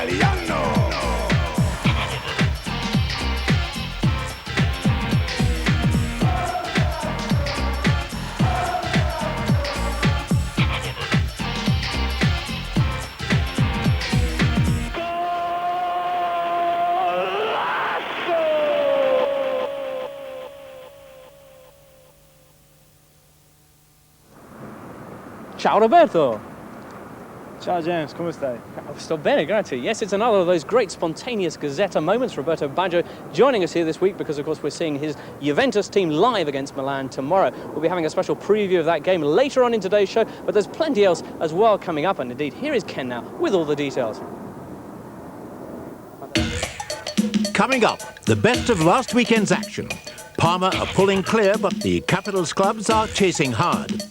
Italiano. Ciao Roberto! Ciao James, come stai? Sto bene, grazie. Yes, it's another of those great spontaneous Gazzetta moments. Roberto Baggio joining us here this week because, of course, we're seeing his Juventus team live against Milan tomorrow. We'll be having a special preview of that game later on in today's show, but there's plenty else as well coming up. And indeed, here is Ken now with all the details. Coming up, the best of last weekend's action. Parma are pulling clear, but the capital's clubs are chasing hard.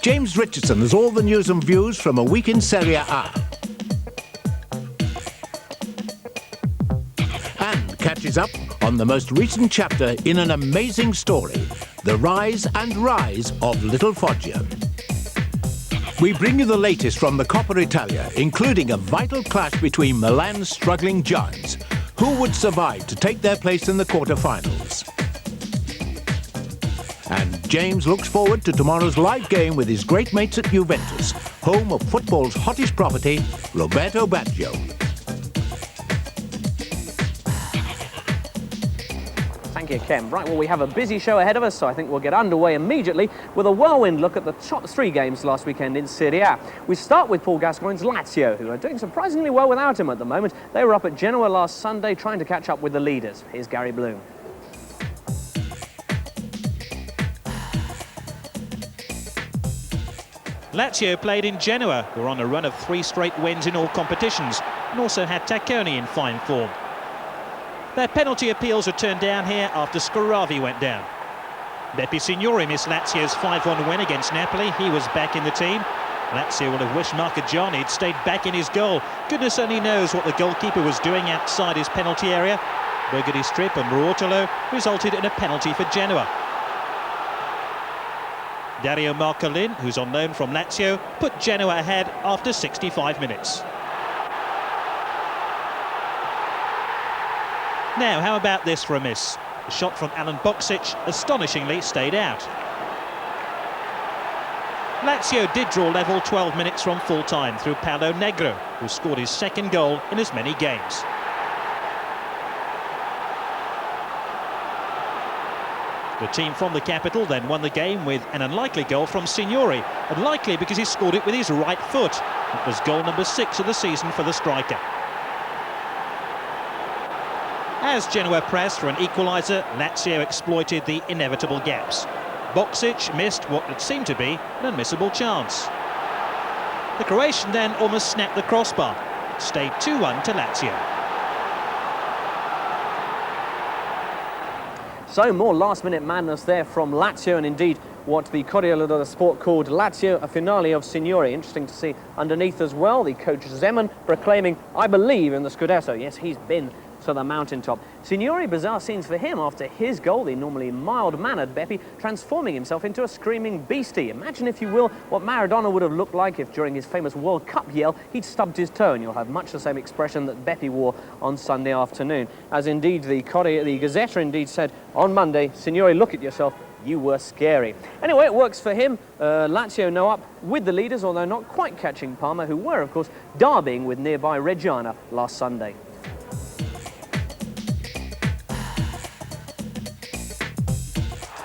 James Richardson has all the news and views from a week in Serie A. And catches up on the most recent chapter in an amazing story, the rise and rise of Little Foggia. We bring you the latest from the Coppa Italia, including a vital clash between Milan's struggling giants. Who would survive to take their place in the quarter-finals? And James looks forward to tomorrow's live game with his great mates at Juventus, home of football's hottest property, Roberto Baggio. Thank you, Ken. Right, well, we have a busy show ahead of us, so I think we'll get underway immediately with a whirlwind look at the top three games last weekend in Serie A. We start with Paul Gascoigne's Lazio, who are doing surprisingly well without him at the moment. They were up at Genoa last Sunday trying to catch up with the leaders. Here's Gary Bloom. Lazio played in Genoa, who are on a run of 3 straight wins in all competitions, and also had Tacconi in fine form. Their penalty appeals were turned down here after Scoravi went down. Beppe Signori missed Lazio's 5-1 win against Napoli. He was back in the team. Lazio would have wished Marchigiani had stayed back in his goal. Goodness only knows what the goalkeeper was doing outside his penalty area. Burgundy's trip and Ruotolo resulted in a penalty for Genoa. Dario Marcolin, who's on loan from Lazio, put Genoa ahead after 65 minutes. Now, how about this for a miss? A shot from Alan Boksic astonishingly stayed out. Lazio did draw level 12 minutes from full-time through Paolo Negro, who scored his second goal in as many games. The team from the capital then won the game with an unlikely goal from Signori. Unlikely because he scored it with his right foot. It was goal number 6 of the season for the striker. As Genoa pressed for an equaliser, Lazio exploited the inevitable gaps. Boksic missed what would seem to be an unmissable chance. The Croatian then almost snapped the crossbar. It stayed 2-1 to Lazio. So more last-minute madness there from Lazio, and indeed what the Corriere dello Sport called Lazio, a finale of Signori. Interesting to see underneath as well, the coach Zeman proclaiming, I believe in the Scudetto. Yes, he's been to the mountaintop. Signori, bizarre scenes for him after his goal, the normally mild-mannered Beppe transforming himself into a screaming beastie. Imagine, if you will, what Maradona would have looked like if during his famous World Cup yell he'd stubbed his toe, and you'll have much the same expression that Beppe wore on Sunday afternoon. As indeed the Gazzetta indeed said on Monday, Signori, look at yourself, you were scary. Anyway, it works for him. Lazio now up with the leaders, although not quite catching Parma, who were, of course, derbying with nearby Reggiana last Sunday.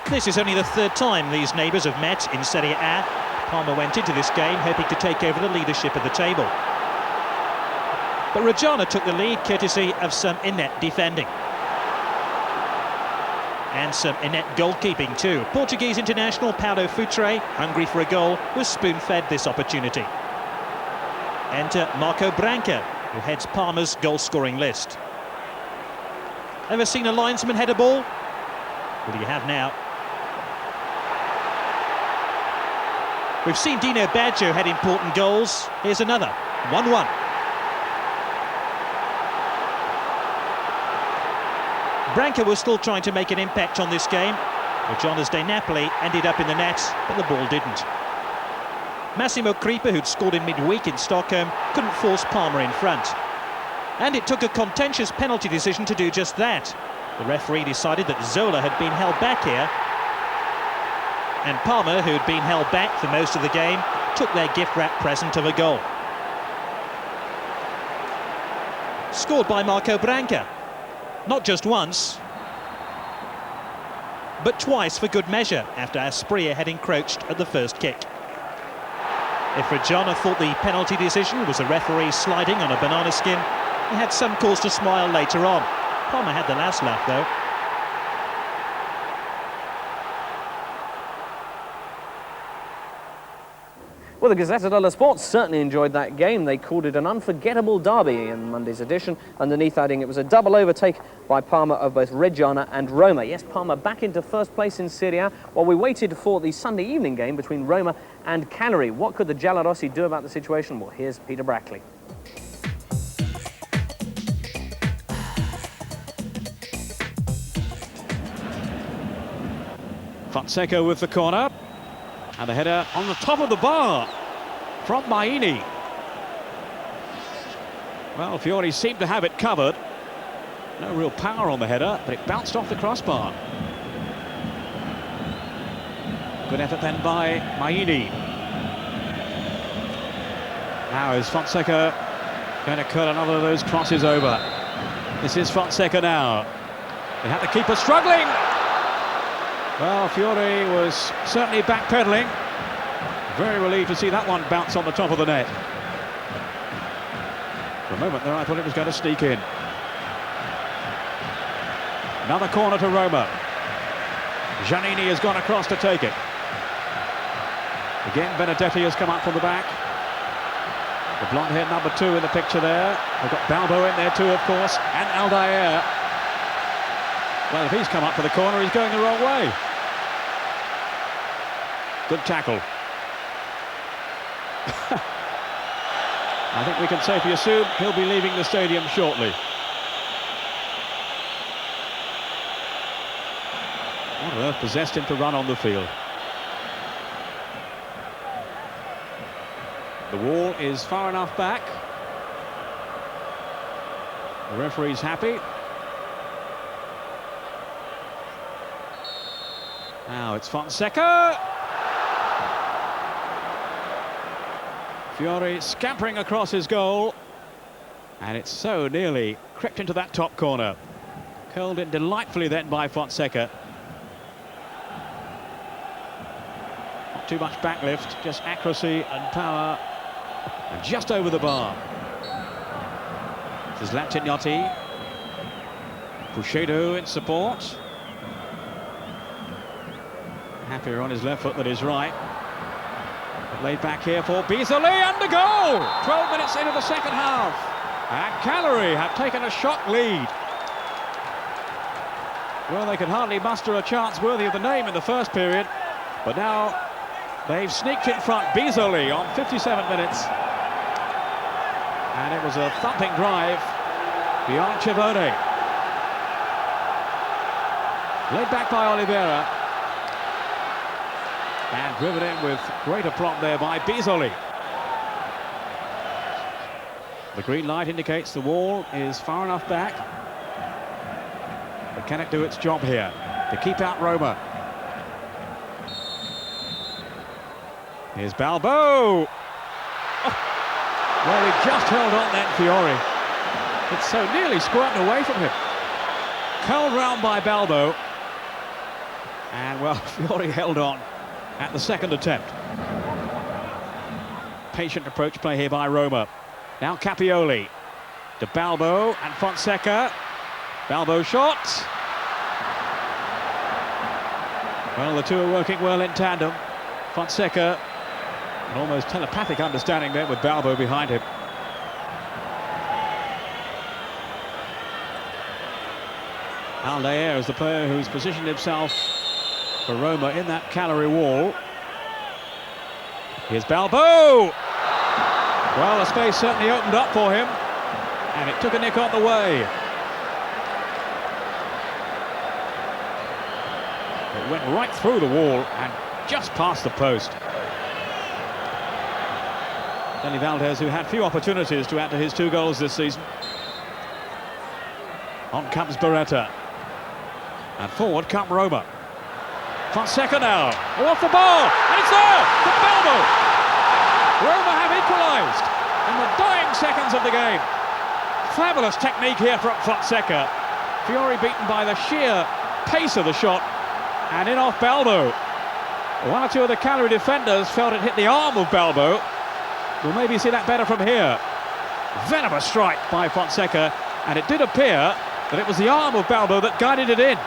This is only the 3rd time these neighbours have met in Serie A. Parma went into this game hoping to take over the leadership of the table. But Reggiana took the lead courtesy of some inept defending. And some inept goalkeeping too. Portuguese international Paulo Futre, hungry for a goal, was spoon-fed this opportunity. Enter Marco Branca, who heads Parma's goal-scoring list. Ever seen a linesman head a ball? Well, you have now. We've seen Dino Baggio head important goals. Here's another, 1-1. Branca was still trying to make an impact on this game. Reggiana's De Napoli ended up in the net, but the ball didn't. Massimo Creeper, who'd scored in midweek in Stockholm, couldn't force Palmer in front. And it took a contentious penalty decision to do just that. The referee decided that Zola had been held back here, and Palmer, who'd been held back for most of the game, took their gift-wrap present of a goal. Scored by Marco Branca. Not just once, but twice for good measure, after Asprilla had encroached at the first kick. If Reggiana thought the penalty decision was the referee sliding on a banana skin, he had some cause to smile later on. Palmer had the last laugh, though. Well, the Gazzetta dello Sport certainly enjoyed that game. They called it an unforgettable derby in Monday's edition, underneath adding it was a double overtake by Parma of both Reggiana and Roma. Yes, Parma back into first place in Serie A while we waited for the Sunday evening game between Roma and Cagliari. What could the Giallorossi do about the situation? Well, here's Peter Brackley. Fonseca with the corner. And the header on the top of the bar from Maini. Well, Fiori seemed to have it covered. No real power on the header, but it bounced off the crossbar. Good effort then by Maini. Now is Fonseca going to cut another of those crosses over. This is Fonseca now. They had the keeper struggling. Well, Fiori was certainly backpedaling. Very relieved to see that one bounce on the top of the net. For a moment there, I thought it was going to sneak in. Another corner to Roma. Giannini has gone across to take it. Again, Benedetti has come up from the back. The blonde-haired number 2 in the picture there. They've got Balbo in there too, of course, and Aldair. Well, if he's come up for the corner, he's going the wrong way. Good tackle. I think we can safely assume he'll be leaving the stadium shortly. What on earth possessed him to run on the field? The wall is far enough back. The referee's happy. Now it's Fonseca. Fiori scampering across his goal. And it's so nearly crept into that top corner. Curled in delightfully then by Fonseca. Not too much backlift, just accuracy and power. And just over the bar. This is Lattignotti. Pushedo in support. Happier on his left foot than his right. Laid back here for Beasley and the goal! 12 minutes into the second half. And Cagliari have taken a shock lead. Well, they could hardly muster a chance worthy of the name in the first period. But now they've sneaked in front. Beasley on 57 minutes. And it was a thumping drive beyond Chivone. Laid back by Oliveira. And driven in with great aplomb there by Beasley. The green light indicates the wall is far enough back. But can it do its job here to keep out Roma? Here's Balbo. Oh. Well, he just held on then, Fiori. It's so nearly squirted away from him. Curled round by Balbo. And, well, Fiori held on at the second attempt. Patient approach play here by Roma. Now Capioli to Balbo and Fonseca. Balbo shot. Well, the two are working well in tandem. Fonseca, an almost telepathic understanding there with Balbo behind him. Aldair is the player who's positioned himself for Roma in that Cagliari wall. Here's Balbo! Well, the space certainly opened up for him, and it took a nick on the way. It went right through the wall and just past the post. Dani Valdez, who had few opportunities to add to his 2 goals this season. On comes Beretta. And forward come Roma. Fonseca now. Off the ball. And it's there for Balbo. Roma have equalised in the dying seconds of the game. Fabulous technique here from Fonseca. Fiore beaten by the sheer pace of the shot. And in off Balbo. One or two of the Cagliari defenders felt it hit the arm of Balbo. We'll maybe see that better from here. Venomous strike by Fonseca. And it did appear that it was the arm of Balbo that guided it in.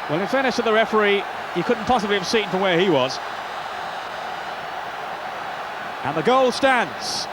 Well, in fairness to the referee, he couldn't possibly have seen from where he was. And the goal stands.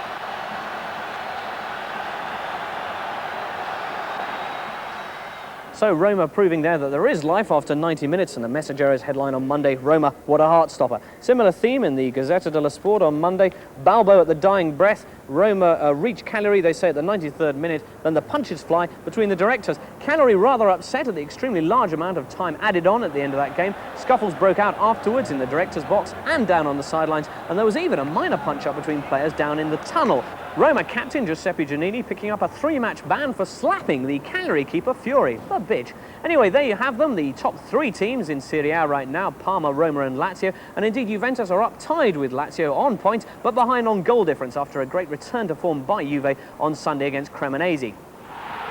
So Roma proving there that there is life after 90 minutes, and the Messaggero's headline on Monday, Roma, what a heart-stopper. Similar theme in the Gazzetta dello Sport on Monday, Balbo at the dying breath. Roma reach Cagliari, they say, at the 93rd minute, then the punches fly between the directors. Cagliari rather upset at the extremely large amount of time added on at the end of that game. Scuffles broke out afterwards in the director's box and down on the sidelines, and there was even a minor punch-up between players down in the tunnel. Roma captain Giuseppe Giannini picking up a 3-match ban for slapping the Cagliari keeper Fiore. A bitch. Anyway, there you have them, the top 3 teams in Serie A right now, Parma, Roma and Lazio, and indeed Juventus are up tied with Lazio on points, but behind on goal difference after a great return to form by Juve on Sunday against Cremonese.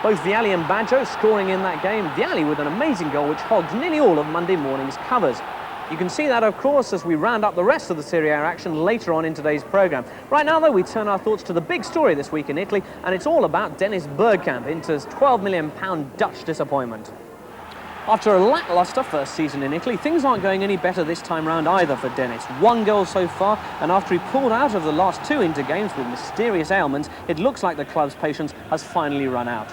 Both Vialli and Baggio scoring in that game, Vialli with an amazing goal which hogged nearly all of Monday morning's covers. You can see that, of course, as we round up the rest of the Serie A action later on in today's programme. Right now, though, we turn our thoughts to the big story this week in Italy, and it's all about Dennis Bergkamp, Inter's £12 million Dutch disappointment. After a lacklustre first season in Italy, things aren't going any better this time round either for Dennis. 1 goal so far, and after he pulled out of the last 2 Inter games with mysterious ailments, it looks like the club's patience has finally run out.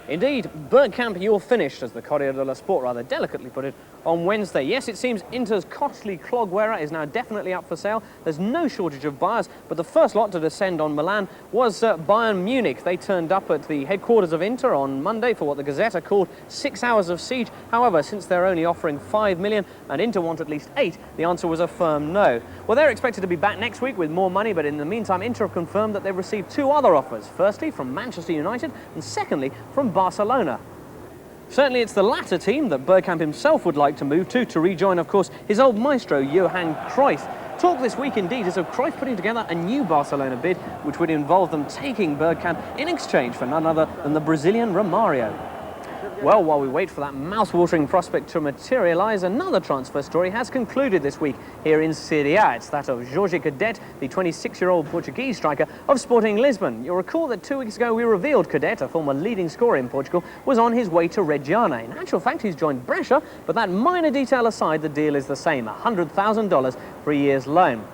Indeed, Bergkamp, you're finished, as the Corriere dello Sport rather delicately put it, on Wednesday. Yes, it seems Inter's costly clog wearer is now definitely up for sale. There's no shortage of buyers, but the first lot to descend on Milan was Bayern Munich. They turned up at the headquarters of Inter on Monday for what the Gazzetta called 6 hours of siege. However, since they're only offering 5 million and Inter want at least 8, the answer was a firm no. Well, they're expected to be back next week with more money, but in the meantime, Inter have confirmed that they've received 2 other offers. Firstly, from Manchester United, and secondly, from Barcelona. Certainly it's the latter team that Bergkamp himself would like to move to rejoin, of course, his old maestro, Johan Cruyff. Talk this week indeed is of Cruyff putting together a new Barcelona bid, which would involve them taking Bergkamp in exchange for none other than the Brazilian Romario. Well, while we wait for that mouth-watering prospect to materialise, another transfer story has concluded this week here in Serie A. It's that of Jorge Cadet, the 26-year-old Portuguese striker of Sporting Lisbon. You'll recall that 2 weeks ago we revealed Cadet, a former leading scorer in Portugal, was on his way to Reggiana. In actual fact, he's joined Brescia, but that minor detail aside, the deal is the same, $100,000 for a year's loan.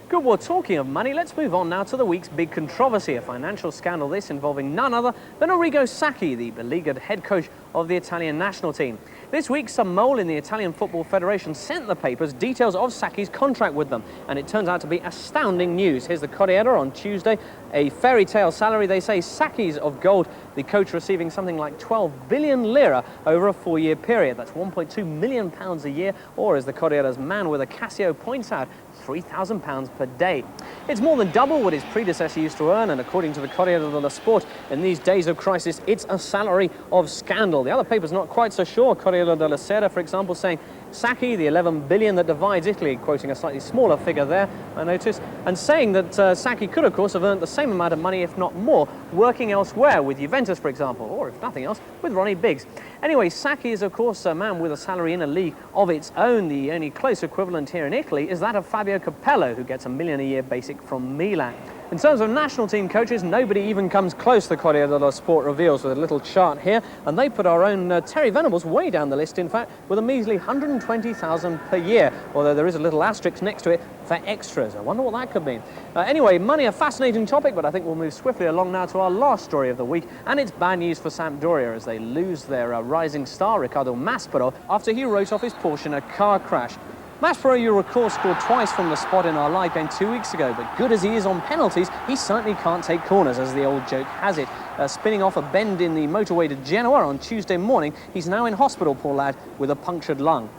Good, well, talking of money, let's move on now to the week's big controversy, a financial scandal this involving none other than Arrigo Sacchi, the beleaguered head coach of the Italian national team. This week, some mole in the Italian Football Federation sent the papers details of Sacchi's contract with them, and it turns out to be astounding news. Here's the Corriere on Tuesday, a fairy tale salary, they say. Sacchi's of gold, the coach receiving something like 12 billion lira over a 4-year period. That's £1.2 million a year, or as the Corriere's man with a Casio points out, £3,000 per day. It's more than double what his predecessor used to earn, and according to the Corriere dello Sport, in these days of crisis, it's a salary of scandal. The other paper's not quite so sure. Corriere della Sera, for example, saying Sacchi, the 11 billion that divides Italy, quoting a slightly smaller figure there, I noticed, and saying that Sacchi could, of course, have earned the same amount of money, if not more, working elsewhere with Juventus, for example, or if nothing else, with Ronnie Biggs. Anyway, Sacchi is, of course, a man with a salary in a league of its own. The only close equivalent here in Italy is that of Fabio Capello, who gets $1 million a year basic from Milan. In terms of national team coaches, nobody even comes close, the Corriere dello Sport reveals with a little chart here, and they put our own Terry Venables way down the list, in fact, with a measly $120,000 per year, although there is a little asterisk next to it for extras. I wonder what that could mean. Anyway, money, a fascinating topic, but I think we'll move swiftly along now to our last story of the week, and it's bad news for Sampdoria as they lose their rising star, Riccardo Maspero, after he wrote off his Porsche in a car crash. Maspero, you recall, scored twice from the spot in our live game 2 weeks ago, but good as he is on penalties, he certainly can't take corners, as the old joke has it. Spinning off a bend in the motorway to Genoa on Tuesday morning, he's now in hospital, poor lad, with a punctured lung.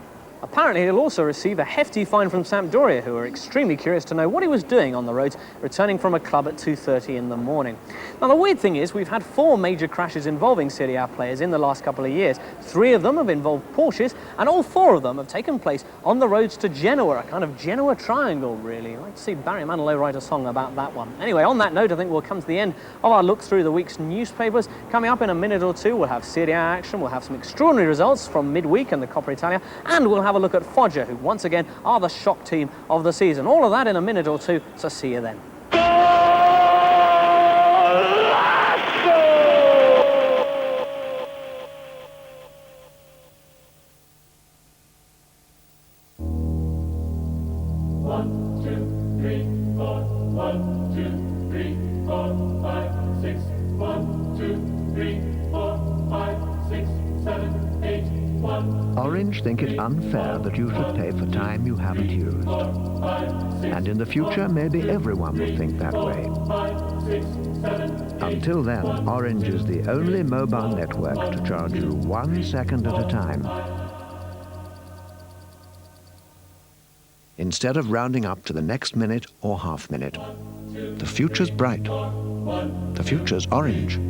Apparently he'll also receive a hefty fine from Sampdoria, who are extremely curious to know what he was doing on the roads, returning from a club at 2:30 in the morning. Now the weird thing is we've had 4 major crashes involving Serie A players in the last couple of years. 3 of them have involved Porsches, and all 4 of them have taken place on the roads to Genoa, a kind of Genoa triangle, really. I'd like to see Barry Manilow write a song about that one. Anyway, on that note, I think we'll come to the end of our look through the week's newspapers. Coming up in a minute or two, we'll have Serie A action, we'll have some extraordinary results from midweek and the Coppa Italia, and we'll have a look at Foggia, who once again are the shock team of the season. All of that in a minute or two, so see you then. Orange think it unfair that you should pay for time you haven't used. And in the future, maybe everyone will think that way. Until then, Orange is the only mobile network to charge you 1 second at a time. Instead of rounding up to the next minute or half minute. The future's bright. The future's Orange.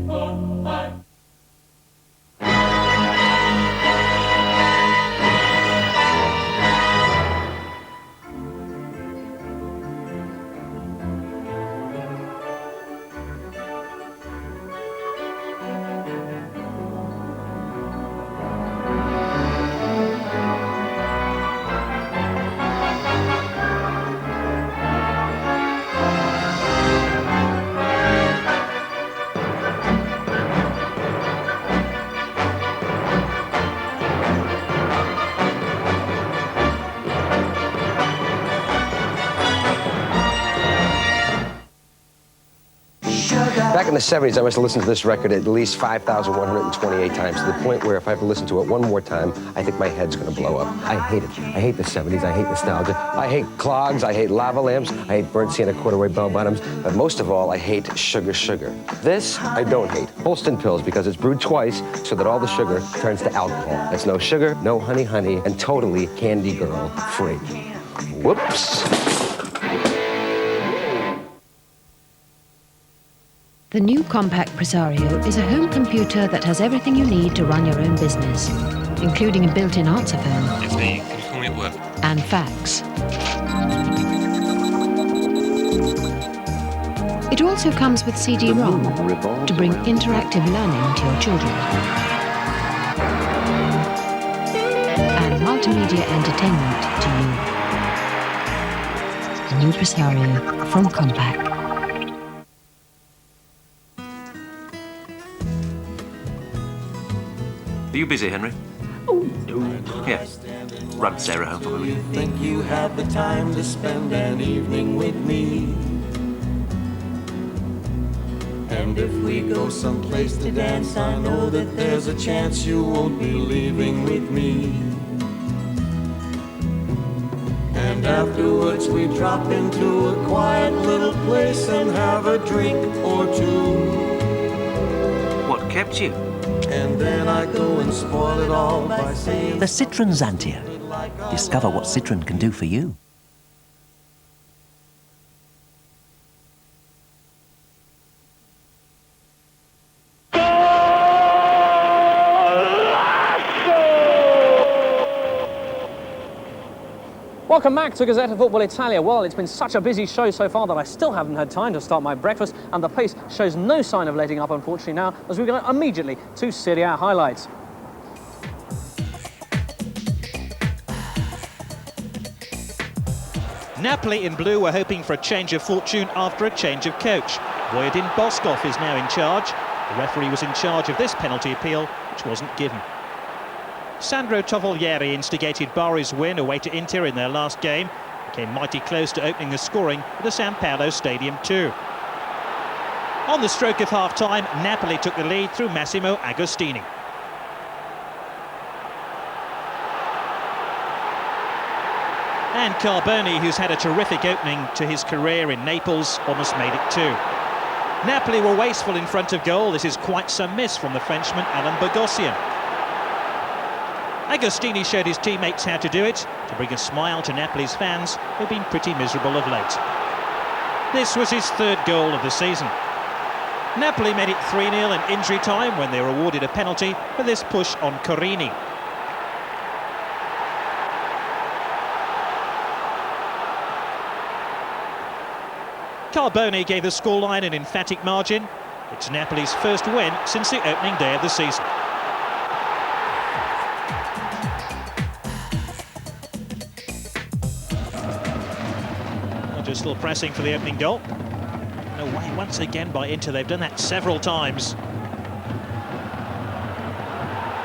Back in the 70s, I must have listened to this record at least 5,128 times, to the point where if I have to listen to it one more time, I think my head's going to blow up. I hate it. I hate the 70s. I hate nostalgia. I hate clogs. I hate lava lamps. I hate burnt sienna corduroy bell-bottoms. But most of all, I hate sugar. This, I don't hate. Holston pills, because it's brewed twice so that all the sugar turns to alcohol. It's no sugar, no honey, and totally candy girl free. Whoops. The new Compact Presario is a home computer that has everything you need to run your own business, including a built-in answer phone. It's me. Can you call me at work? And fax. It also comes with CD-ROM to bring interactive learning to your children. And multimedia entertainment to you. The new Presario from Compact. Are you busy, Henry? Oh, no. Here, run Sarah home for me, will you? Think you have the time to spend an evening with me? And if we go someplace to dance, I know that there's a chance you won't be leaving with me. And afterwards we drop into a quiet little place and have a drink or two. What kept you? And then I go and spoil it all by saying... The Citroën Xantia. Discover what Citroën can do for you. Welcome back to Gazzetta Football Italia. Well, it's been such a busy show so far that I still haven't had time to start my breakfast, and the pace shows no sign of letting up, unfortunately, now, as we go immediately to Serie A highlights. Napoli in blue were hoping for a change of fortune after a change of coach. Voyadin Boskov is now in charge. The referee was in charge of this penalty appeal, which wasn't given. Sandro Tovaglieri instigated Bari's win away to Inter in their last game. Came mighty close to opening the scoring at the San Paolo Stadium too. On the stroke of half-time, Napoli took the lead through Massimo Agostini. And Carboni, who's had a terrific opening to his career in Naples, almost made it too. Napoli were wasteful in front of goal. This is quite some miss from the Frenchman Alain Bogossian. Agostini showed his teammates how to do it, to bring a smile to Napoli's fans, who've been pretty miserable of late. This was his 3rd goal of the season. Napoli made it 3-0 in injury time when they were awarded a penalty for this push on Corini. Carboni gave the scoreline an emphatic margin. It's Napoli's first win since the opening day of the season. Just still pressing for the opening goal. No way once again by Inter. They've done that several times.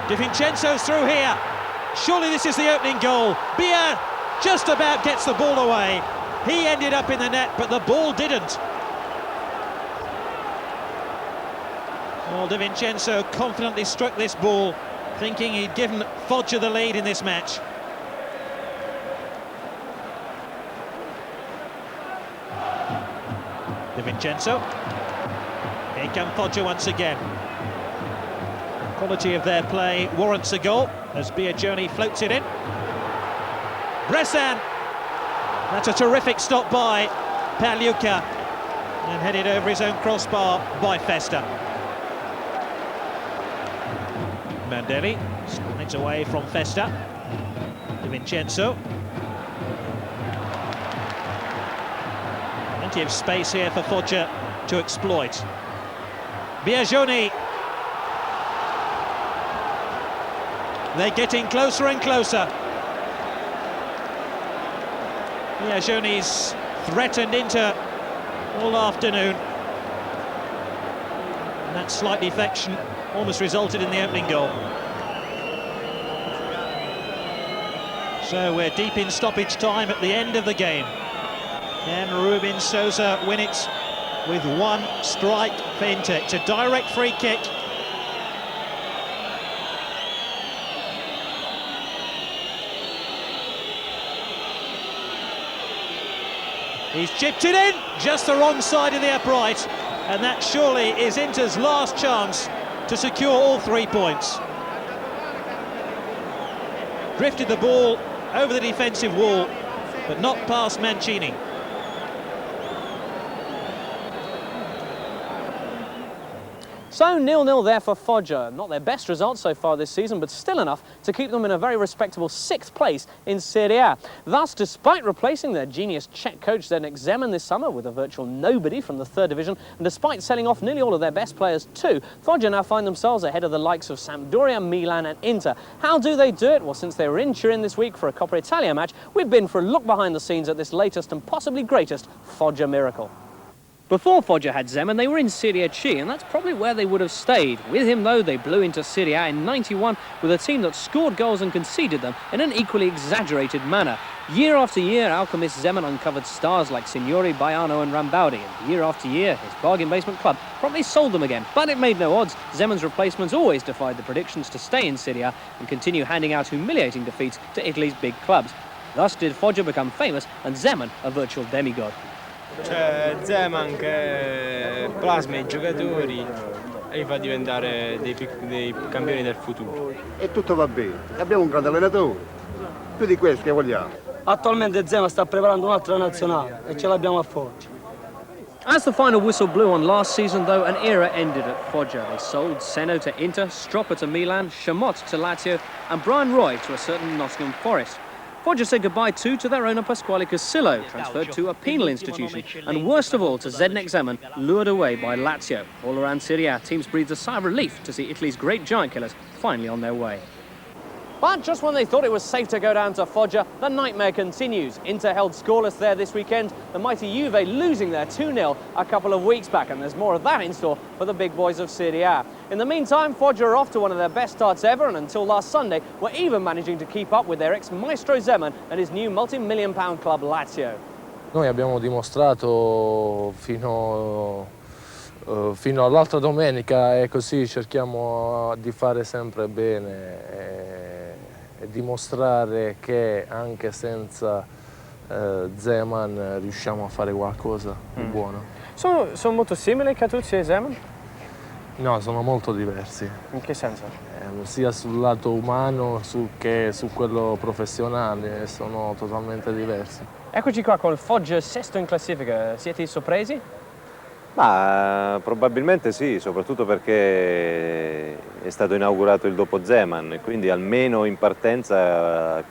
Di Vincenzo's through here. Surely this is the opening goal. Bia just about gets the ball away. He ended up in the net, but the ball didn't. Well, Di Vincenzo confidently struck this ball, thinking he'd given Foggia the lead in this match. Di Vincenzo. Here come Foggia once again. Quality of their play warrants a goal as Biagioni floats it in. Bressan. That's a terrific stop by Pagliuca and headed over his own crossbar by Festa. Mandelli slides away from Festa. Di Vincenzo. Plenty of space here for Foggia to exploit. Biagioni. They're getting closer and closer. Biagioni's threatened Inter all afternoon. And that slight deflection almost resulted in the opening goal. So we're deep in stoppage time at the end of the game. Can Ruben Sousa win it with one strike for Inter? It's a direct free kick. He's chipped it in, just the wrong side of the upright, and that surely is Inter's last chance to secure all 3 points. Drifted the ball over the defensive wall, but not past Mancini. So 0-0 there for Foggia. Not their best result so far this season, but still enough to keep them in a very respectable 6th place in Serie A. Thus, despite replacing their genius Czech coach Zdeněk Zeman this summer with a virtual nobody from the 3rd division, and despite selling off nearly all of their best players too, Foggia now find themselves ahead of the likes of Sampdoria, Milan and Inter. How do they do it? Well, since they were in Turin this week for a Coppa Italia match, we've been for a look behind the scenes at this latest and possibly greatest Foggia miracle. Before Foggia had Zeman, they were in Serie C, and that's probably where they would have stayed. With him, though, they blew into Serie A in '91 with a team that scored goals and conceded them in an equally exaggerated manner. Year after year, alchemist Zeman uncovered stars like Signori, Baiano and Rambaldi, and year after year, his bargain basement club probably sold them again. But it made no odds. Zeman's replacements always defied the predictions to stay in Serie A and continue handing out humiliating defeats to Italy's big clubs. Thus did Foggia become famous and Zeman a virtual demigod. C'è Zeman che plasma I giocatori e li fa diventare dei campioni del futuro. E tutto va bene, abbiamo un grande allenatore, più di questo che vogliamo. Attualmente Zeman sta preparando un'altra nazionale e ce l'abbiamo a Foggia. As the final whistle blew on last season, though, an era ended at Foggia. They sold Seno to Inter, Stropper to Milan, Chamot to Lazio and Brian Roy to a certain Nottingham Forest. Foggia said goodbye too to their owner Pasquale Casillo, transferred to a penal institution, and worst of all to Zdeněk Zeman, lured away by Lazio. All around Serie A, teams breathed a sigh of relief to see Italy's great giant killers finally on their way. But just when they thought it was safe to go down to Foggia, the nightmare continues. Inter held scoreless there this weekend, the mighty Juve losing their 2-0 a couple of weeks back, and there's more of that in store for the big boys of Serie A. In the meantime, Foggia are off to one of their best starts ever, and until last Sunday, were even managing to keep up with their ex-maestro Zeman and his new multi-million-pound club Lazio. Noi abbiamo dimostrato fino all'altra domenica e così cerchiamo di fare sempre bene e dimostrare che anche senza Zeman riusciamo a fare qualcosa di buono. Sono molto simili Catuzzi e Zeman? No, sono molto diversi. In che senso? sia sul lato umano che su quello professionale, sono totalmente diversi. Eccoci qua col Foggia sesto in classifica, siete sorpresi? Ma probabilmente sì, soprattutto perché è stato inaugurato il dopo Zeman e quindi almeno in partenza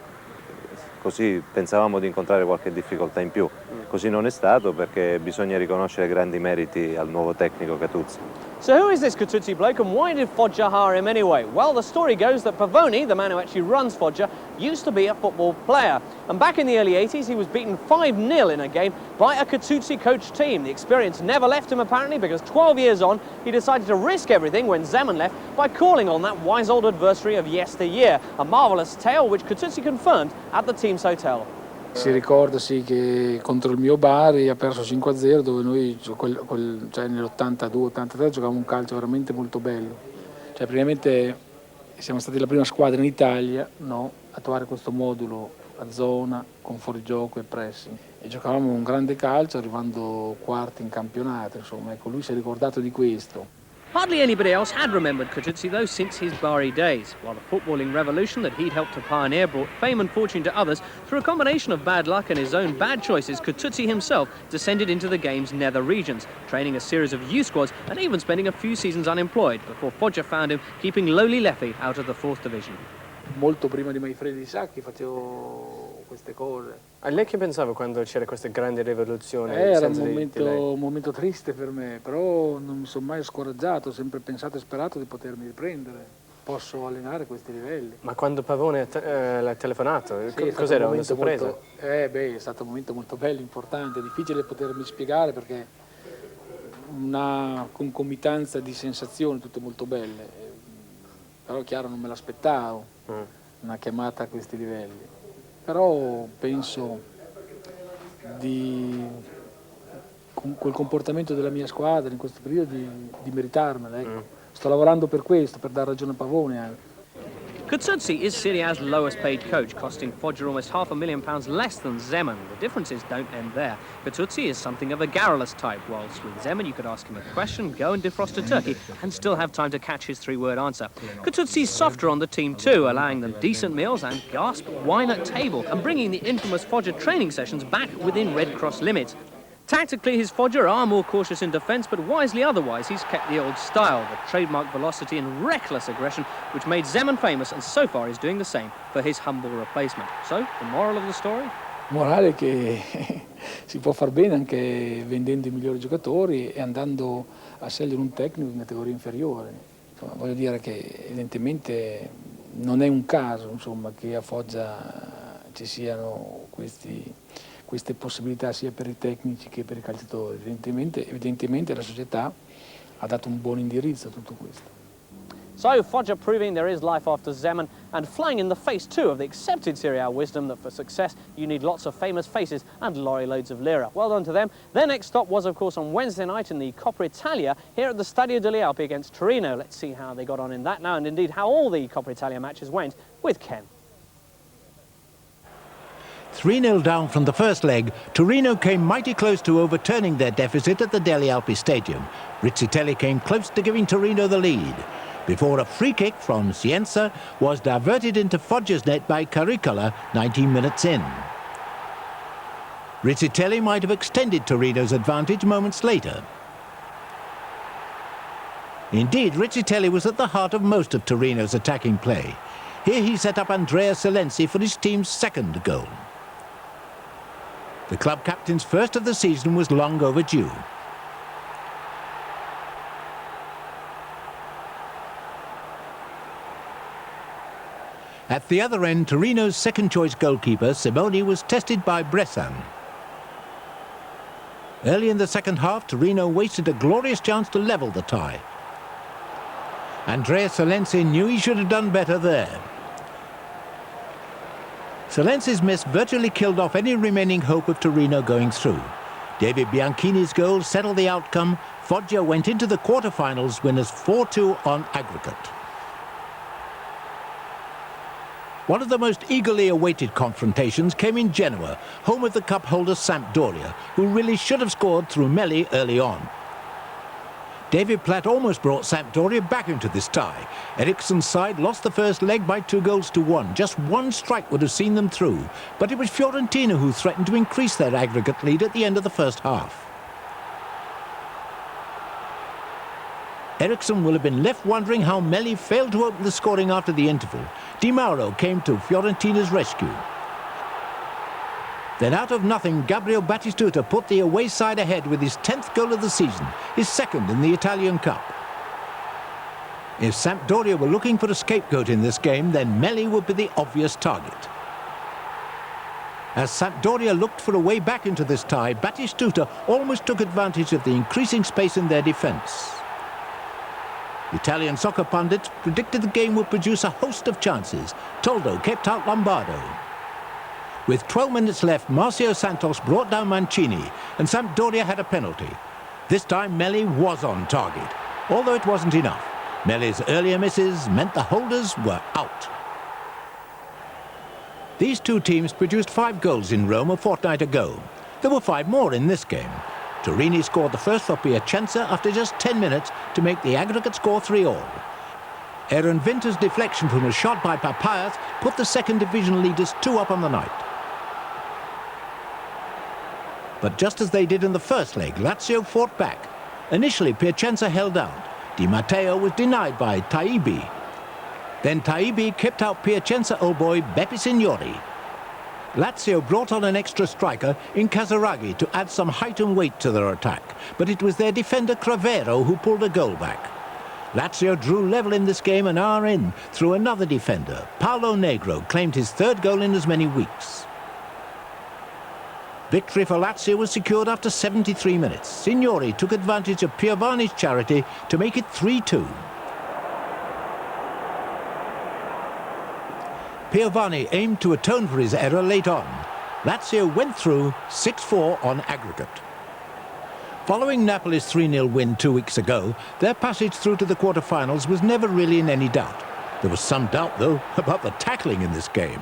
così pensavamo di incontrare qualche difficoltà in più. Così non è stato perché bisogna riconoscere grandi meriti al nuovo tecnico Catuzzi. So who is this Catuzzi bloke and why did Foggia hire him anyway? Well, the story goes that Pavoni, the man who actually runs Foggia, used to be a football player. And back in the early 80s, he was beaten 5-0 in a game by a Catuzzi coached team. The experience never left him apparently because 12 years on, he decided to risk everything when Zeman left by calling on that wise old adversary of yesteryear. A marvellous tale which Catuzzi confirmed at the team's hotel. Si ricorda sì che contro il mio Bari ha perso 5-0 dove noi cioè nell'82-83 giocavamo un calcio veramente molto bello. Cioè praticamente siamo stati la prima squadra in Italia, no, a trovare questo modulo a zona con fuorigioco e pressing. E giocavamo un grande calcio arrivando quarti in campionato, insomma, ecco, lui si è ricordato di questo. Hardly anybody else had remembered Catuzzi though since his Bari days, while the footballing revolution that he'd helped to pioneer brought fame and fortune to others. Through a combination of bad luck and his own bad choices, Catuzzi himself descended into the game's nether regions, training a series of youth squads and even spending a few seasons unemployed before Foggia found him keeping lowly Leppi out of the 4th division. Molto prima di Maifredi Sacchi facevo queste cose. A lei che pensava quando c'era questa grande rivoluzione? Era un momento triste per me, però non mi sono mai scoraggiato, ho sempre pensato e sperato di potermi riprendere. Posso allenare questi livelli. Ma quando Pavone l'ha telefonato, sì, cos'era? Una sorpresa? È stato un momento molto bello, importante, difficile potermi spiegare perché una concomitanza di sensazioni tutte molto belle. Però chiaro non me l'aspettavo, una chiamata a questi livelli. Però penso con quel comportamento della mia squadra in questo periodo di meritarmela. Ecco. Sto lavorando per questo, per dar ragione a Pavone anche. Catuzzi is Serie A's lowest paid coach, costing Foggia almost £500,000 less than Zeman. The differences don't end there. Catuzzi is something of a garrulous type, whilst with Zeman you could ask him a question, go and defrost a turkey, and still have time to catch his 3-word answer. Catuzzi's softer on the team too, allowing them decent meals and, gasp, wine at table, and bringing the infamous Foggia training sessions back within Red Cross limits. Tactically, his Foggia are more cautious in defence, but wisely otherwise, he's kept the old style, the trademark velocity and reckless aggression, which made Zeman famous, and so far is doing the same for his humble replacement. So, the moral of the story? Morale che si può far bene anche vendendo i migliori giocatori e andando a scegliere un tecnico in categoria inferiore. Insomma, voglio dire che evidentemente non è un caso, insomma, che a Foggia ci siano queste possibilità sia per i tecnici che per i calciatori. Evidentemente la società ha dato un buon indirizzo a tutto questo. So, Foggia proving there is life after Zeman and flying in the face too of the accepted Serie A wisdom that for success you need lots of famous faces and lorry loads of lira. Well done to them. Their next stop was of course on Wednesday night in the Coppa Italia here at the Stadio delle Alpi against Torino. Let's see how they got on in that now and indeed how all the Coppa Italia matches went with Ken. 3-0 down from the first leg, Torino came mighty close to overturning their deficit at the Delle Alpi Stadium. Rizzitelli came close to giving Torino the lead, before a free kick from Cienza was diverted into Foggia's net by Caricola 19 minutes in. Rizzitelli might have extended Torino's advantage moments later. Indeed, Rizzitelli was at the heart of most of Torino's attacking play. Here he set up Andrea Silenzi for his team's second goal. The club captain's first of the season was long overdue. At the other end, Torino's second-choice goalkeeper, Simoni, was tested by Bressan. Early in the second half, Torino wasted a glorious chance to level the tie. Andrea Silenzi knew he should have done better there. Silenzi's miss virtually killed off any remaining hope of Torino going through. David Bianchini's goal settled the outcome. Foggia went into the quarter-finals winners 4-2 on aggregate. One of the most eagerly awaited confrontations came in Genoa, home of the cup holder Sampdoria, who really should have scored through Melli early on. David Platt almost brought Sampdoria back into this tie. Eriksson's side lost the first leg by 2-1. Just one strike would have seen them through, but it was Fiorentina who threatened to increase their aggregate lead at the end of the first half. Eriksson will have been left wondering how Melli failed to open the scoring after the interval. Di Mauro came to Fiorentina's rescue. Then out of nothing, Gabriel Batistuta put the away side ahead with his 10th goal of the season, his second in the Italian Cup. If Sampdoria were looking for a scapegoat in this game, then Melli would be the obvious target. As Sampdoria looked for a way back into this tie, Batistuta almost took advantage of the increasing space in their defence. Italian soccer pundits predicted the game would produce a host of chances. Toldo kept out Lombardo. With 12 minutes left, Marcio Santos brought down Mancini, and Sampdoria had a penalty. This time, Melli was on target, although it wasn't enough. Melli's earlier misses meant the holders were out. These two teams produced 5 goals in Rome a fortnight ago. There were 5 more in this game. Torini scored the first for Piacenza after just 10 minutes to make the aggregate score 3-all. Aaron Vinter's deflection from a shot by Papayas put the second division leaders 2 up on the night. But just as they did in the first leg, Lazio fought back. Initially, Piacenza held out. Di Matteo was denied by Taibi. Then Taibi kept out Piacenza old boy Beppe Signori. Lazio brought on an extra striker in Casaraghi to add some height and weight to their attack, but it was their defender Cravero who pulled a goal back. Lazio drew level in this game an hour in through another defender. Paolo Negro claimed his 3rd goal in as many weeks. Victory for Lazio was secured after 73 minutes. Signori took advantage of Piovani's charity to make it 3-2. Piovani aimed to atone for his error late on. Lazio went through 6-4 on aggregate. Following Napoli's 3-0 win 2 weeks ago, their passage through to the quarter-finals was never really in any doubt. There was some doubt, though, about the tackling in this game.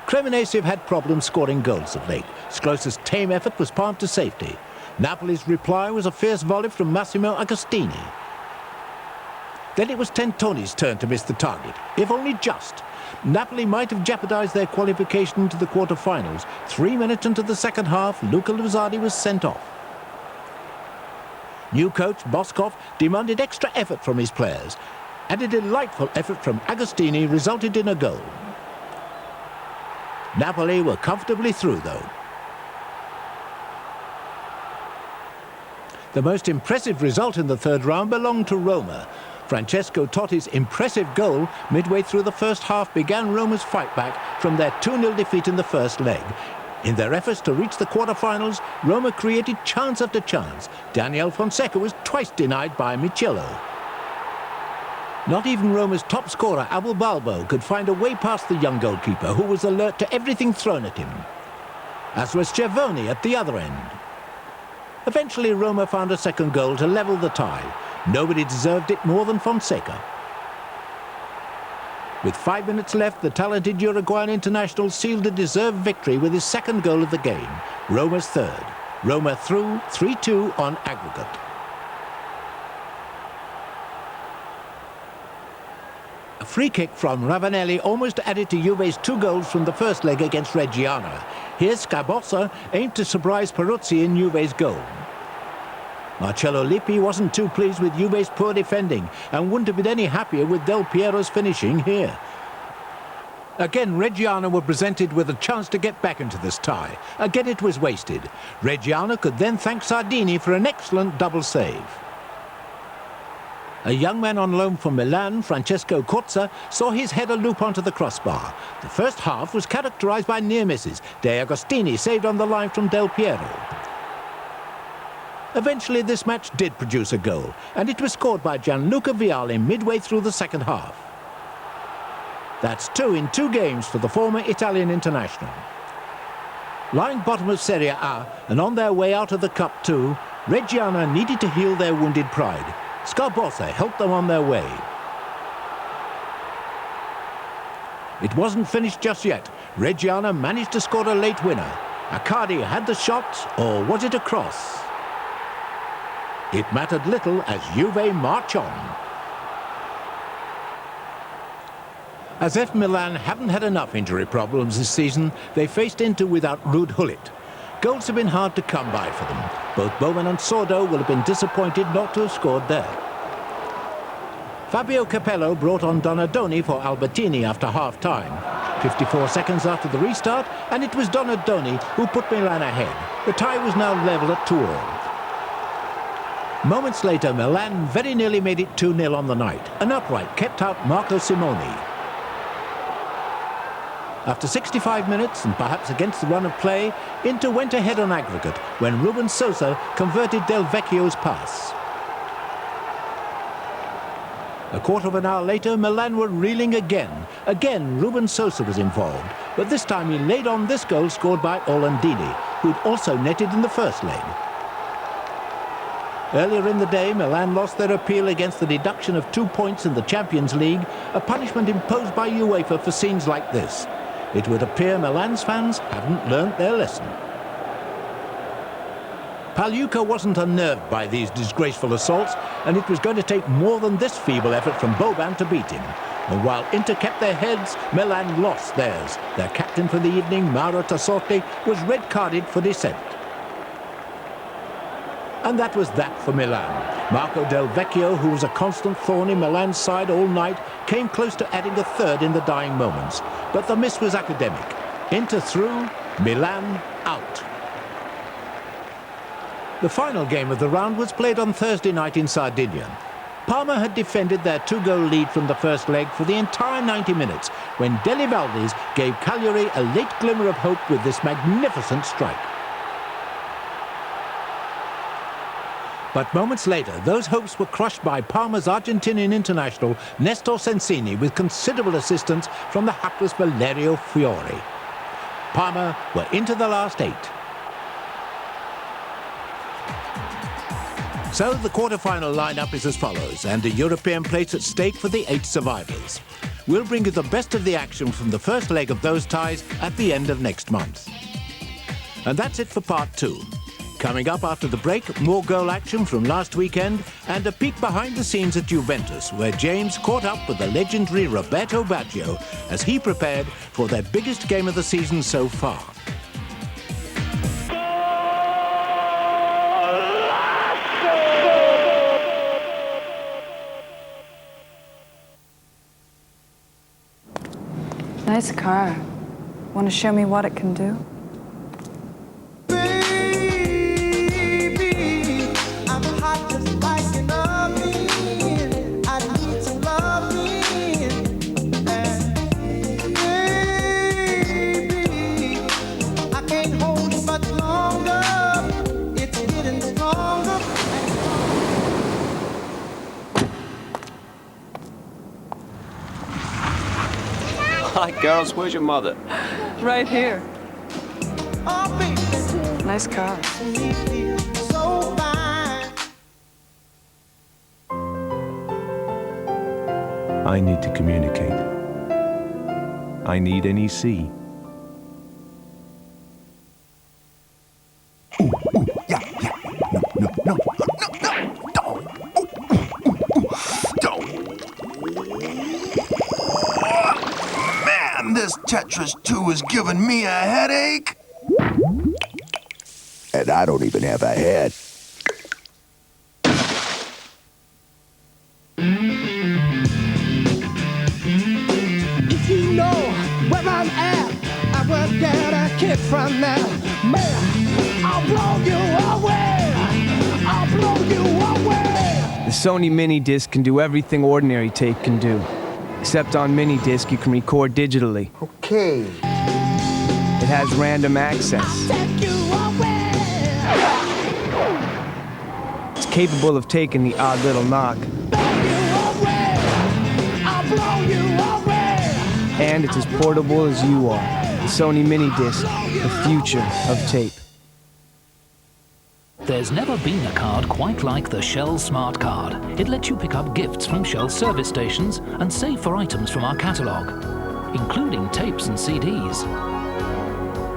Cremonese have had problems scoring goals of late. Sclosa's tame effort was palmed to safety. Napoli's reply was a fierce volley from Massimo Agostini. Then it was Tentoni's turn to miss the target, if only just. Napoli might have jeopardized their qualification to the quarter-finals. 3 minutes into the second half, Luca Luzzardi was sent off. New coach Boskov demanded extra effort from his players, and a delightful effort from Agostini resulted in a goal. Napoli were comfortably through, though. The most impressive result in the third round belonged to Roma. Francesco Totti's impressive goal midway through the first half began Roma's fight back from their 2-0 defeat in the first leg. In their efforts to reach the quarter-finals, Roma created chance after chance. Daniel Fonseca was twice denied by Michello. Not even Roma's top scorer, Abel Balbo, could find a way past the young goalkeeper, who was alert to everything thrown at him. As was Cervoni at the other end. Eventually, Roma found a second goal to level the tie. Nobody deserved it more than Fonseca. With 5 minutes left, the talented Uruguayan international sealed a deserved victory with his second goal of the game, Roma's 3rd. Roma through 3-2 on aggregate. A free kick from Ravanelli almost added to Juve's 2 goals from the first leg against Reggiana. Here Scabossa aimed to surprise Peruzzi in Juve's goal. Marcello Lippi wasn't too pleased with Juve's poor defending and wouldn't have been any happier with Del Piero's finishing here. Again, Reggiana were presented with a chance to get back into this tie. Again, it was wasted. Reggiana could then thank Sardini for an excellent double save. A young man on loan from Milan, Francesco Cozza, saw his header loop onto the crossbar. The first half was characterized by near misses. De Agostini saved on the line from Del Piero. Eventually, this match did produce a goal, and it was scored by Gianluca Vialli midway through the second half. That's 2 in 2 games for the former Italian international. Lying bottom of Serie A and on their way out of the Cup too, Reggiana needed to heal their wounded pride. Scarbossa helped them on their way. It wasn't finished just yet. Reggiana managed to score a late winner. Accardi had the shot, or was it a cross? It mattered little as Juve march on. As if Milan haven't had enough injury problems this season, they faced Inter without Ruud Gullit. Goals have been hard to come by for them. Both Bowman and Sordo will have been disappointed not to have scored there. Fabio Capello brought on Donadoni for Albertini after half-time. 54 seconds after the restart, and it was Donadoni who put Milan ahead. The tie was now level at 2-2. Moments later, Milan very nearly made it 2-0 on the night. An upright kept out Marco Simoni. After 65 minutes, and perhaps against the run of play, Inter went ahead on aggregate when Ruben Sosa converted Del Vecchio's pass. A quarter of an hour later, Milan were reeling again. Again, Ruben Sosa was involved, but this time he laid on this goal scored by Orlandini, who'd also netted in the first leg. Earlier in the day, Milan lost their appeal against the deduction of 2 points in the Champions League, a punishment imposed by UEFA for scenes like this. It would appear Milan's fans haven't learnt their lesson. Pagliuca wasn't unnerved by these disgraceful assaults, and it was going to take more than this feeble effort from Boban to beat him. And while Inter kept their heads, Milan lost theirs. Their captain for the evening, Mauro Tassotti, was red-carded for dissent. And that was that for Milan. Marco Del Vecchio, who was a constant thorn in Milan's side all night, came close to adding a third in the dying moments. But the miss was academic. Inter through, Milan out. The final game of the round was played on Thursday night in Sardinia. Parma had defended their 2-goal lead from the first leg for the entire 90 minutes when Deli Valdis gave Cagliari a late glimmer of hope with this magnificent strike. But moments later, those hopes were crushed by Parma's Argentinian international Nestor Sensini with considerable assistance from the hapless Valerio Fiori. Parma were into the last 8. So the quarter-final lineup is as follows, and a European place at stake for the 8 survivors. We'll bring you the best of the action from the first leg of those ties at the end of next month. And that's it for part 2. Coming up after the break, more goal action from last weekend and a peek behind the scenes at Juventus, where James caught up with the legendary Roberto Baggio as he prepared for their biggest game of the season so far. Nice car. Want to show me what it can do? Hi, girls. Where's your mother? Right here. Nice car. I need to communicate. I need NEC. This Tetris 2 is giving me a headache. And I don't even have a head. If you know where I'm at, I will get a kick from now. Man, I'll blow you away. I'll blow you away. The Sony Mini Disc can do everything ordinary tape can do. Except on mini disc, you can record digitally. Okay. It has random access. It's capable of taking the odd little knock. And it's as portable as you are. The Sony Mini Disc, the future of tape. There's never been a card quite like the Shell Smart Card. It lets you pick up gifts from Shell service stations and save for items from our catalogue, including tapes and CDs.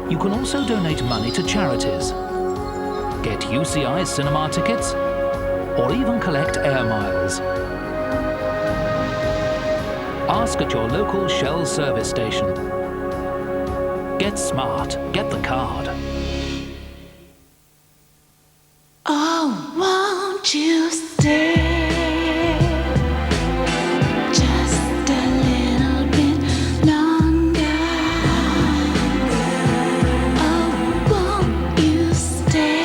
You can also donate money to charities, get UCI cinema tickets, or even collect air miles. Ask at your local Shell service station. Get smart, get the card. Oh, won't you stay just a little bit longer? Oh, won't you stay?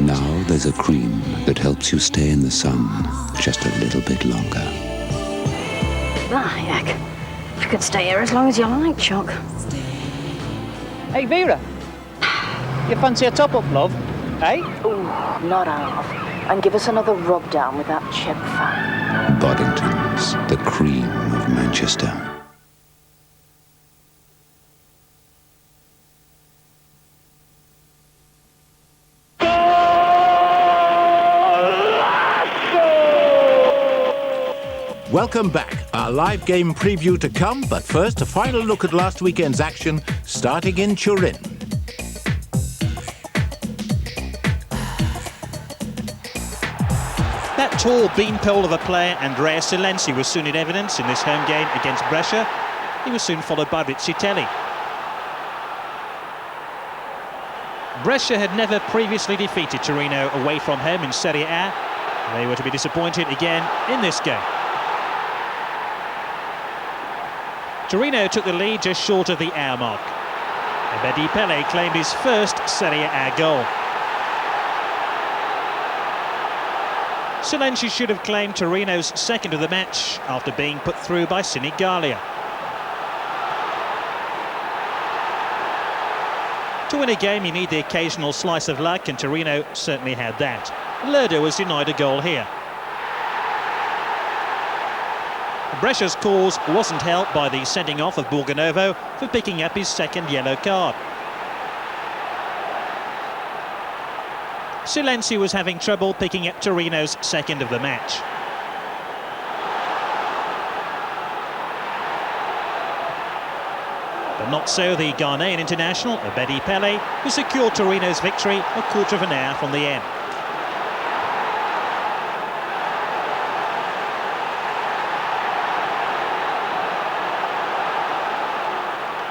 Now there's a cream that helps you stay in the sun just a little bit longer. Ah, heck. You could stay here as long as you like, Chuck. Hey, Vera. You fancy a top-up, love? Eh? Ooh, not half. And give us another rub down with that chip fat. Boddington's, the cream of Manchester. Welcome back. Our live game preview to come, but first a final look at last weekend's action, starting in Turin. That tall beanpole of a player, Andrea Silenzi, was soon in evidence in this home game against Brescia. He was soon followed by Rizzitelli. Brescia had never previously defeated Torino away from home in Serie A. They were to be disappointed again in this game. Torino took the lead just short of the hour mark. Ebedi Pele claimed his first Serie A goal. Silenzi should have claimed Torino's second of the match after being put through by Sinigalia. To win a game, you need the occasional slice of luck, and Torino certainly had that. Lerdo was denied a goal here. Brescia's cause wasn't helped by the sending off of Borgonovo for picking up his second yellow card. Silenzi was having trouble picking up Torino's second of the match. But not so the Ghanaian international, Ebedi Pele, who secured Torino's victory a quarter of an hour from the end.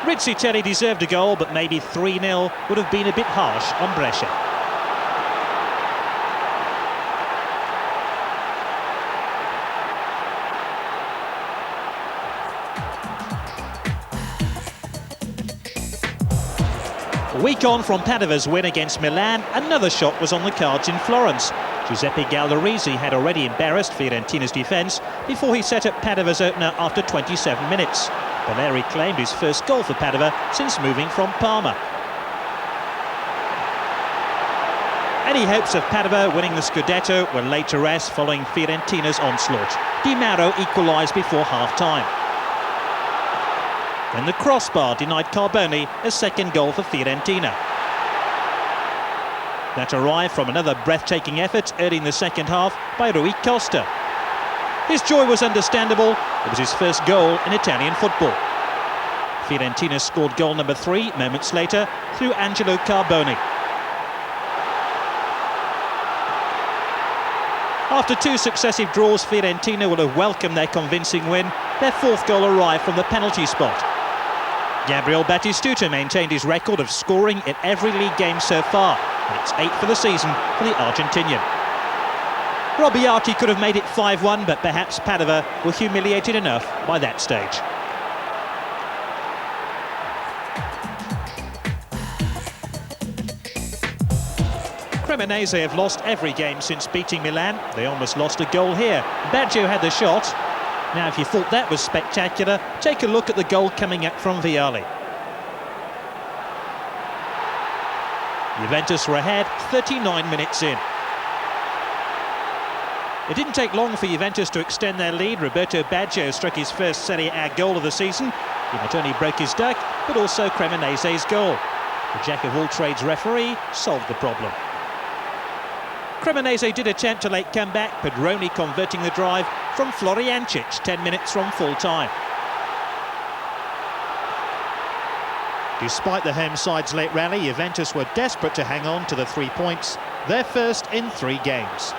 Rizzitelli deserved a goal, but maybe 3-0 would have been a bit harsh on Brescia. A week on from Padova's win against Milan, another shot was on the cards in Florence. Giuseppe Galdarese had already embarrassed Fiorentina's defence before he set up Padova's opener after 27 minutes. Valeri claimed his first goal for Padova since moving from Parma. Any hopes of Padova winning the Scudetto were laid to rest following Fiorentina's onslaught. Di Mauro equalised before half-time. Then the crossbar denied Carboni a second goal for Fiorentina. That arrived from another breathtaking effort early in the second half by Rui Costa. His joy was understandable. It was his first goal in Italian football. Fiorentina scored goal number 3 moments later through Angelo Carboni. After 2 successive draws, Fiorentina will have welcomed their convincing win. Their 4th goal arrived from the penalty spot. Gabriel Batistuta maintained his record of scoring in every league game so far, and it's 8 for the season for the Argentinian. Robbiati could have made it 5-1, but perhaps Padova were humiliated enough by that stage. Cremonese have lost every game since beating Milan. They almost lost a goal here. Baggio had the shot. Now, if you thought that was spectacular, take a look at the goal coming up from Vialli. Juventus were ahead 39 minutes in. It didn't take long for Juventus to extend their lead. Roberto Baggio struck his first Serie A goal of the season. He not only broke his duck, but also Cremonese's goal. The jack-of-all-trades referee solved the problem. Cremonese did attempt a late comeback, Pedroni converting the drive from Floriancic 10 minutes from full-time. Despite the home side's late rally, Juventus were desperate to hang on to the 3 points. their first in 3 games.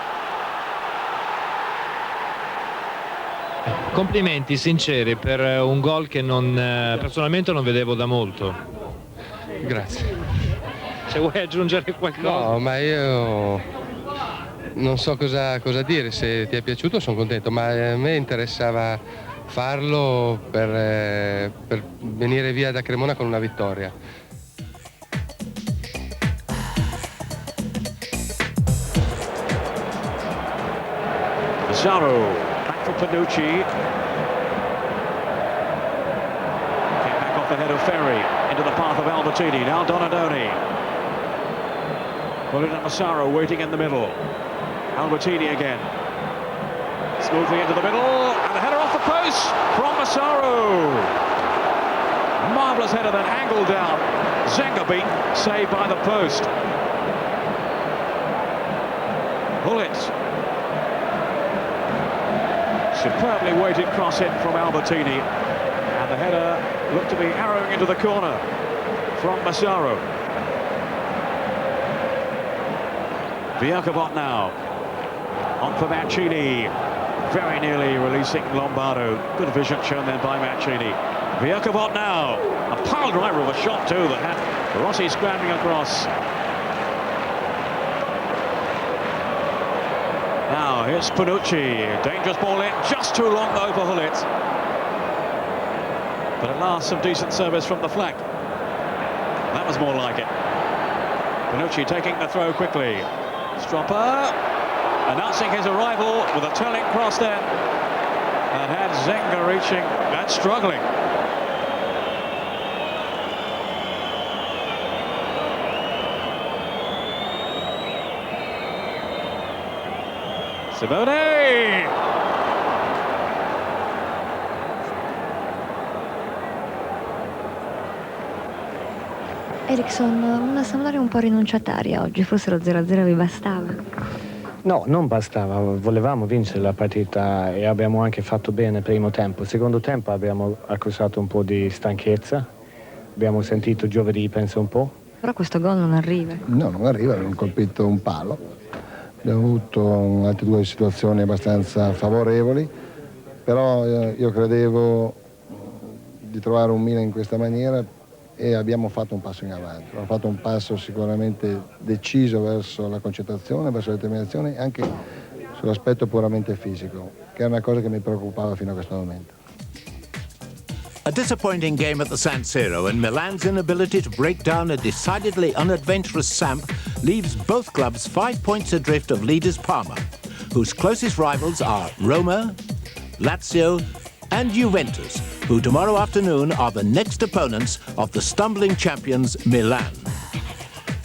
Complimenti sinceri per un gol che personalmente non vedevo da molto. Grazie. Se vuoi aggiungere qualcosa. No, ma io non so cosa dire, se ti è piaciuto sono contento, ma a me interessava farlo per venire via da Cremona con una vittoria. Pizarro, back for Panucci. Came back off the head of Ferry, into the path of Albertini. Now Donadoni. Put it at Massaro, waiting in the middle. Albertini again. Smoothly into the middle, and a header off the post from Massaro. Marvellous header, then angled down. Zengabi saved by the post. Bullet. Superbly weighted cross in from Albertini, and the header looked to be arrowing into the corner from Massaro. Viacabot now on for Mancini, very nearly releasing Lombardo. Good vision shown then by Mancini. Viacabot now, a pile driver of a shot too that had Rossi scrambling across. Now here's Panucci, dangerous ball in, just too long though for Hullet. But at last some decent service from the flank. That was more like it. Panucci taking the throw quickly. Stropper announcing his arrival with a turning cross then. And had Zenga reaching and struggling. Simone! Eriksson, una Sampdoria un po' rinunciataria oggi, forse lo 0-0 vi bastava? No, non bastava, volevamo vincere la partita e abbiamo anche fatto bene il primo tempo. Secondo tempo abbiamo accusato un po' di stanchezza, abbiamo sentito giovedì, penso un po'. Però questo gol non arriva. No, non arriva, abbiamo colpito un palo. Abbiamo avuto altre 2 situazioni abbastanza favorevoli, però io credevo di trovare un Milan in questa maniera e abbiamo fatto un passo in avanti. Abbiamo fatto un passo sicuramente deciso verso la concentrazione, verso la determinazione e anche sull'aspetto puramente fisico, che è una cosa che mi preoccupava fino a questo momento. A disappointing game at the San Siro, and Milan's inability to break down a decidedly unadventurous Samp leaves both clubs 5 points adrift of leaders Parma, whose closest rivals are Roma, Lazio and Juventus, who tomorrow afternoon are the next opponents of the stumbling champions Milan.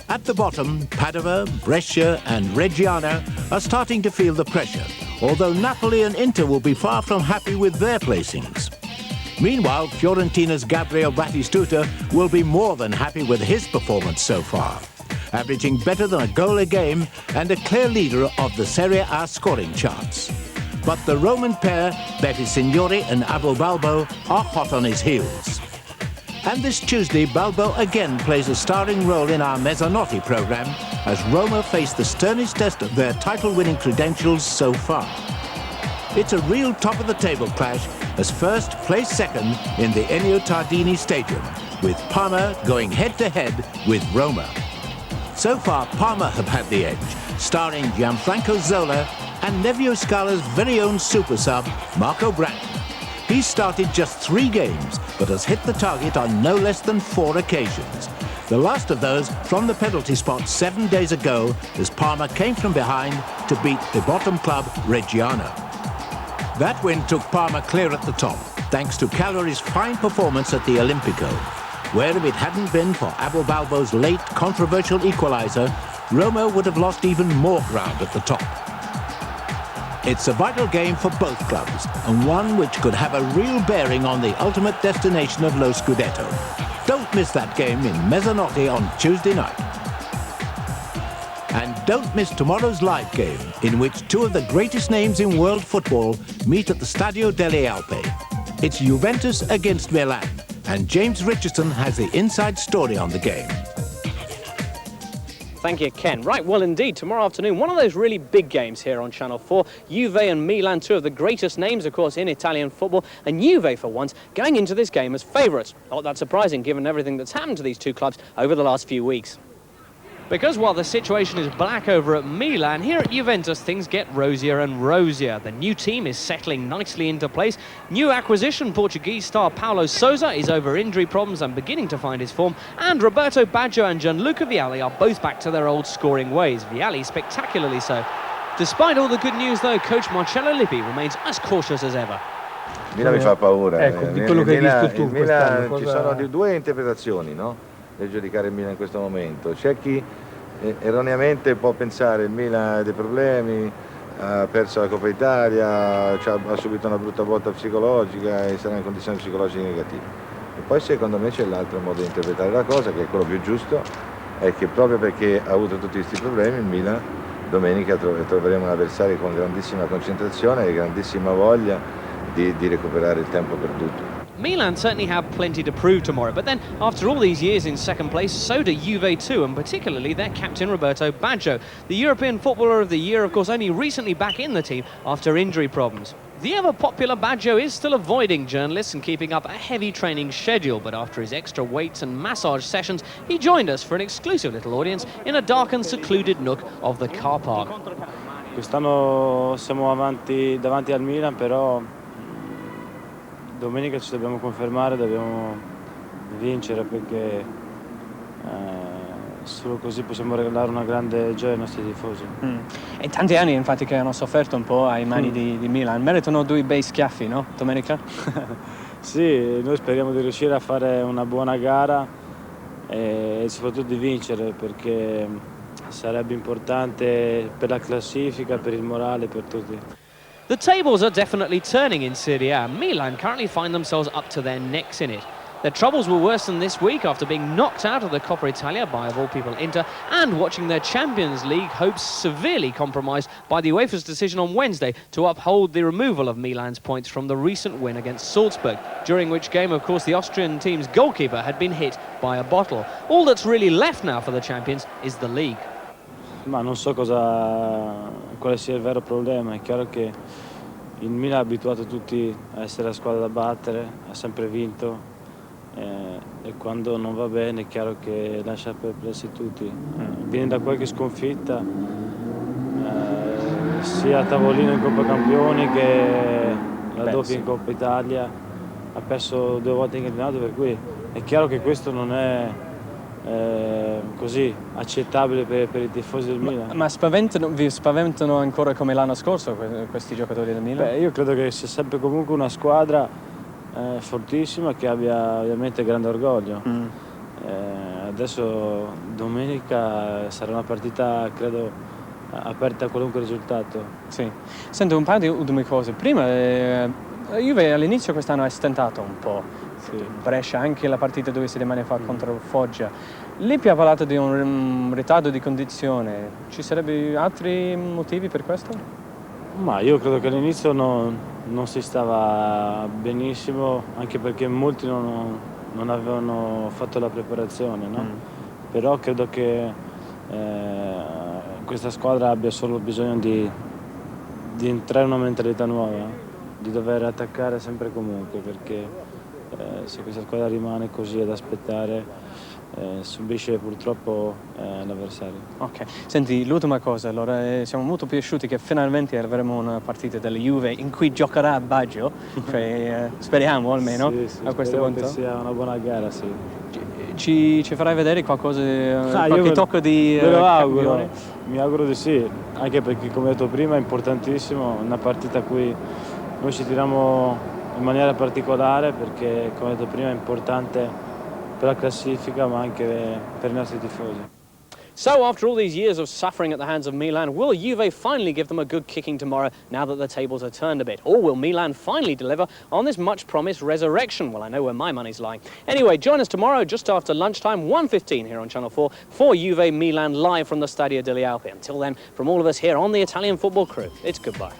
At the bottom, Padova, Brescia and Reggiana are starting to feel the pressure, although Napoli and Inter will be far from happy with their placings. Meanwhile, Fiorentina's Gabriel Batistuta will be more than happy with his performance so far, averaging better than a goal a game and a clear leader of the Serie A scoring charts. But the Roman pair, Beppe Signori and Abel Balbo, are hot on his heels. And this Tuesday, Balbo again plays a starring role in our Mezzanotte programme as Roma face the sternest test of their title-winning credentials so far. It's a real top-of-the-table clash as first plays second in the Ennio Tardini Stadium, with Parma going head-to-head with Roma. So far, Parma have had the edge, starring Gianfranco Zola and Nevio Scala's very own super sub, Marco Brandt. He's started just 3 games, but has hit the target on no less than 4 occasions. The last of those from the penalty spot 7 days ago, as Parma came from behind to beat the bottom club, Reggiana. That win took Parma clear at the top, thanks to Cagliari's fine performance at the Olimpico, where if it hadn't been for Abel Balbo's late controversial equaliser, Roma would have lost even more ground at the top. It's a vital game for both clubs, and one which could have a real bearing on the ultimate destination of Lo Scudetto. Don't miss that game in Mezzanotte on Tuesday night. And don't miss tomorrow's live game, in which 2 of the greatest names in world football meet at the Stadio delle Alpi. It's Juventus against Milan, and James Richardson has the inside story on the game. Thank you, Ken. Right, well, indeed, tomorrow afternoon, one of those really big games here on Channel 4. Juve and Milan, two of the greatest names, of course, in Italian football. And Juve, for once, going into this game as favourites. Not that surprising, given everything that's happened to these two clubs over the last few weeks. Because while the situation is black over at Milan, here at Juventus things get rosier and rosier. The new team is settling nicely into place. New acquisition, Portuguese star Paulo Sousa is over injury problems and beginning to find his form. And Roberto Baggio and Gianluca Vialli are both back to their old scoring ways. Vialli spectacularly so. Despite all the good news though, coach Marcello Lippi remains as cautious as ever. Milan mi fa paura. Ecco, di quello che hai visto tu Milan, quest'anno, ci sono due interpretazioni, no? Nel giudicare il Milan in questo momento. C'è chi erroneamente può pensare il Milan ha dei problemi, ha perso la Coppa Italia, ha subito una brutta botta psicologica e sarà in condizioni psicologiche negative. E poi secondo me c'è l'altro modo di interpretare la cosa, che è quello più giusto, è che proprio perché ha avuto tutti questi problemi il Milan domenica troveremo un avversario con grandissima concentrazione e grandissima voglia di recuperare il tempo perduto. Milan certainly have plenty to prove tomorrow, but then after all these years in second place, so do Juve too, and particularly their captain Roberto Baggio. The European Footballer of the Year, of course, only recently back in the team after injury problems. The ever-popular Baggio is still avoiding journalists and keeping up a heavy training schedule, but after his extra weights and massage sessions, he joined us for an exclusive little audience in a dark and secluded nook of the car park. Quest'anno siamo davanti al Milan, però domenica ci dobbiamo confermare, dobbiamo vincere perché solo così possiamo regalare una grande gioia ai nostri tifosi. E tanti anni infatti che hanno sofferto un po' ai mani di Milan, meritano due bei schiaffi, no? Domenica? Sì, noi speriamo di riuscire a fare una buona gara e soprattutto di vincere, perché sarebbe importante per la classifica, per il morale, per tutti. The tables are definitely turning in Serie A. Milan currently find themselves up to their necks in it. Their troubles were worsened this week after being knocked out of the Coppa Italia by, of all people, Inter, and watching their Champions League hopes severely compromised by the UEFA's decision on Wednesday to uphold the removal of Milan's points from the recent win against Salzburg, during which game, of course, the Austrian team's goalkeeper had been hit by a bottle. All that's really left now for the champions is the league. Ma non so quale sia il vero problema. È chiaro che il Milan ha abituato tutti a essere la squadra da battere, ha sempre vinto e quando non va bene è chiaro che lascia perplessi tutti. Viene da qualche sconfitta, sia a tavolino in Coppa Campioni che la doppia in Coppa Italia. Ha perso 2 volte in campionato, per cui è chiaro che questo non è così accettabile per i tifosi del Milan. Ma vi spaventano ancora come l'anno scorso questi giocatori del Milan? Io credo che sia sempre comunque una squadra fortissima, che abbia ovviamente grande orgoglio. Adesso domenica sarà una partita, credo, aperta a qualunque risultato. Sì. Sento un paio di ultime cose. Prima Juve all'inizio quest'anno ha stentato un po'. Sì. Brescia, anche la partita 2 settimane fa contro il Foggia. Lippi ha parlato di un ritardo di condizione. Ci sarebbero altri motivi per questo? Ma io credo che all'inizio non si stava benissimo, anche perché molti non avevano fatto la preparazione, no? Però credo che questa squadra abbia solo bisogno di entrare in una mentalità nuova, di dover attaccare sempre e comunque, perché se questa squadra rimane così ad aspettare subisce purtroppo l'avversario. Ok, senti, l'ultima cosa, allora siamo molto piaciuti che finalmente avremo una partita della Juve in cui giocherà Baggio, cioè, speriamo almeno a questo punto. Che sia una buona gara, sì. Ci farai vedere qualcosa, qualche tocco di me lo auguro, mi auguro di sì, anche perché come ho detto prima è importantissimo, una partita a cui noi ci tiriamo in maniera particolare, perché come ho detto prima è importante per la classifica ma anche per i nostri tifosi. So after all these years of suffering at the hands of Milan, will Juve finally give them a good kicking tomorrow now that the tables are turned a bit? Or will Milan finally deliver on this much-promised resurrection? Well, I know where my money's lying. Anyway, join us tomorrow just after lunchtime, 1:15 here on Channel 4 for Juve Milan live from the Stadio delle Alpi. Until then, from all of us here on the Italian Football Crew, it's goodbye.